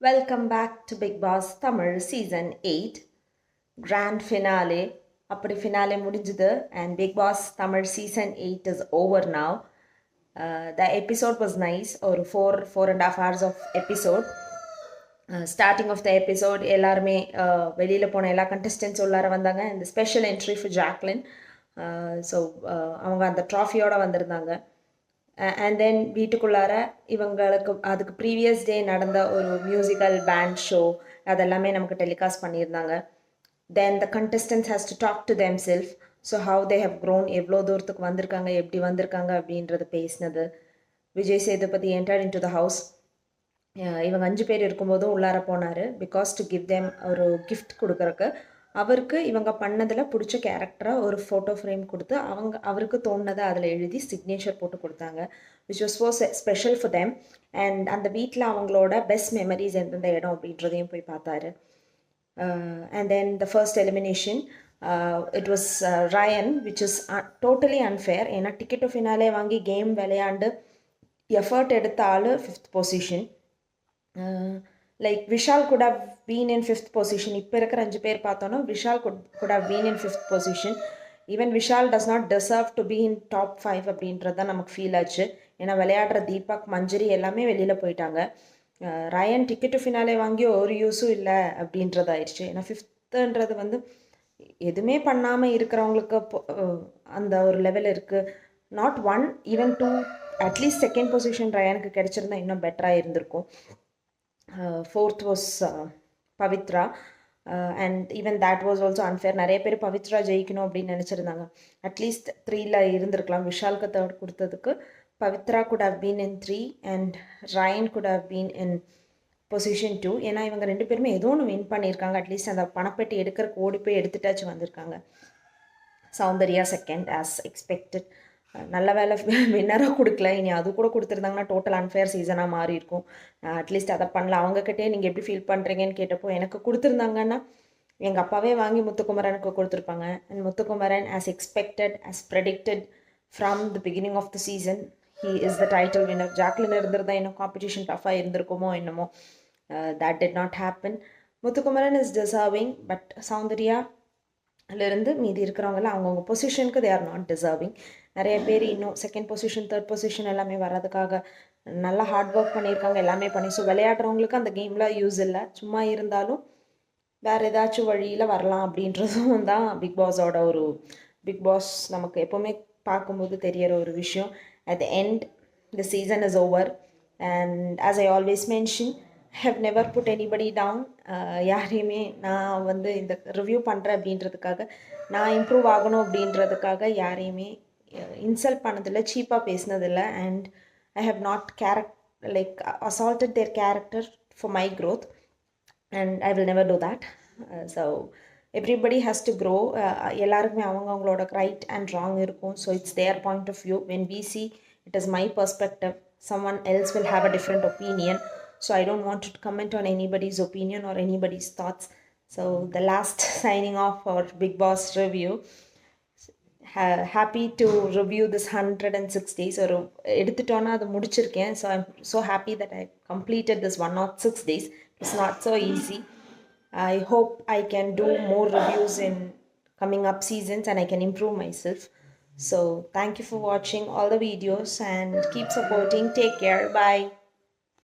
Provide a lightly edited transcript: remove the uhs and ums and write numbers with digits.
Welcome back to Big Boss Tamil Season 8 Grand Finale. அப்படி finale முடிஞ்சுது and Big Boss Tamil Season 8 is over now. The episode was nice. ஒரு 4.5 hours of episode. Starting of the episode எல்லாருமே வெளியில் போன எல்லா contestants உள்ளார வந்தாங்க and the special entry for Jacqueline. So அவங்க அந்த ட்ராஃபியோட வந்திருந்தாங்க. அண்ட் தென் வீட்டுக்குள்ளார இவங்களுக்கு அதுக்கு ப்ரீவியஸ் டே நடந்த ஒரு மியூசிக்கல் பேண்ட் ஷோ அதெல்லாமே நமக்கு டெலிகாஸ்ட் பண்ணியிருந்தாங்க. Then the contestants has to talk to them self. So how they have grown, எவ்வளோ தூரத்துக்கு வந்திருக்காங்க, எப்படி வந்திருக்காங்க அப்படின்றது பேசினது. Vijay Sethupathi enter into the house. இவங்க 5 பேர் இருக்கும்போதும் உள்ளார போனார் பிகாஸ் டு கிவ் தெம் ஒரு கிஃப்ட் கொடுக்குறக்கு. அவருக்கு இவங்க பண்ணதில் பிடிச்ச கேரக்டராக ஒரு ஃபோட்டோ ஃப்ரேம் கொடுத்து அவருக்கு தோணுனதை அதில் எழுதி சிக்னேச்சர் போட்டு கொடுத்தாங்க. Which was so special for them. And அந்த வீட்டில் அவங்களோட பெஸ்ட் மெமரிஸ் எந்தெந்த இடம் அப்படின்றதையும் போய் பார்த்தாரு. And then the first elimination it was Ryan, which is totally unfair. ஏன்னா டிக்கெட் டு ஃபினாலே வாங்கி கேம் விளையாண்டு எஃபர்ட் எடுத்த ஆள் 5th position. Like Vishal could have been in 5th position. இப்போ இருக்கிற 5 பேர் பார்த்தோன்னா Vishal could have been in 5th position. Even Vishal does not deserve to be in top 5 அப்படின்றது தான் நமக்கு ஃபீல் ஆச்சு. ஏன்னா விளையாடுற தீபக், மஞ்சரி எல்லாமே வெளியில் போயிட்டாங்க. ரயன் டிக்கெட் டு ஃபினாலே வாங்கி ஒரு யூஸும் இல்லை அப்படின்றது ஆயிடுச்சு. ஏன்னா 5th வந்து எதுவுமே பண்ணாமல் இருக்கிறவங்களுக்கு அந்த ஒரு லெவல் இருக்குது. Not 1, even 2, at least 2nd position ரயானுக்கு கிடச்சிருந்தா இன்னும் பெட்டராக இருந்திருக்கும். 4th was Pavitra, and even that was also unfair. நிறைய பேர் பவித்ரா ஜெயிக்கணும் அப்படின்னு நினச்சிருந்தாங்க. அட்லீஸ்ட் 3ல இருந்திருக்கலாம். விஷாலுக்கு 3rd கொடுத்ததுக்கு Pavithra could have been in 3 and Ryan could have been in position 2. ஏன்னா இவங்க 2 பேருமே ஏதோ ஒன்று வின் பண்ணியிருக்காங்க. அட்லீஸ்ட் அந்த பணப்பெட்டி எடுக்கிறக்கு ஓடி போய் எடுத்துட்டாச்சு வந்திருக்காங்க. Soundarya 2nd as expected. நல்ல வேலை வின்னராக கொடுக்கல. இனி அது கூட கொடுத்துருந்தாங்கன்னா டோட்டல் அன்ஃபேர் சீசனாக மாறி இருக்கும். அட்லீஸ்ட் அதை பண்ணல. அவங்கக்கிட்டே நீங்கள் எப்படி ஃபீல் பண்ணுறீங்கன்னு கேட்டப்போ எனக்கு கொடுத்துருந்தாங்கன்னா எங்கள் அப்பாவே வாங்கி முத்துக்குமரனுக்கு கொடுத்துருப்பாங்க. And Muthukumaran as expected, as predicted from the beginning of the season he is the title winner. Jacquline இருந்திருந்தா இன்னும் காம்படிஷன் டஃபாக இருந்திருக்குமோ என்னமோ. That did not happen. Muthukumaran is deserving, but Soundarya இருந்து மீதி இருக்கிறவங்களாம் அவங்கவுங்க பொசிஷனுக்கு தே ஆர் நாட் டிசர்விங். நிறைய பேர் இன்னும் 2nd பொசிஷன் 3rd பொசிஷன் எல்லாமே வர்றதுக்காக நல்லா ஹார்ட் ஒர்க் பண்ணியிருக்காங்க, எல்லாமே பண்ணி. ஸோ விளையாடுறவங்களுக்கு அந்த கேமில் யூஸ் இல்லை. சும்மா இருந்தாலும் வேறு ஏதாச்சும் வழியில் வரலாம் அப்படின்றதும் தான் பிக் பாஸோட ஒரு பிக் பாஸ் நமக்கு எப்போவுமே பார்க்கும்போது தெரியற ஒரு விஷயம். At the end the season is over and as I always mention, have never put anybody down. யாரையுமே நான் வந்து இந்த ரிவ்யூ பண்ணுறேன் அப்படின்றதுக்காக, நான் இம்ப்ரூவ் ஆகணும் அப்படின்றதுக்காக யாரையுமே இன்சல்ட் பண்ணதில்லை, சீப்பாக பேசினதில்லை. And I have not assaulted their character for my growth, and I will never do that. So everybody has to grow. எல்லாருக்குமே அவங்களோட ரைட் அண்ட் ராங் இருக்கும். So it's their point of view. when we see it is my perspective, someone else will have a different opinion. So I don't want to comment on anybody's opinion or anybody's thoughts. So the last signing off for Big Boss review. Happy to review this 106 days. or எடுத்துட்டோன்னா அது முடிச்சிருக்கேன். So I'm so happy that I completed this 106 days. It's not so easy. I hope I can do more reviews in coming up seasons and I can improve myself. So thank you for watching all the videos and keep supporting. Take care. Bye.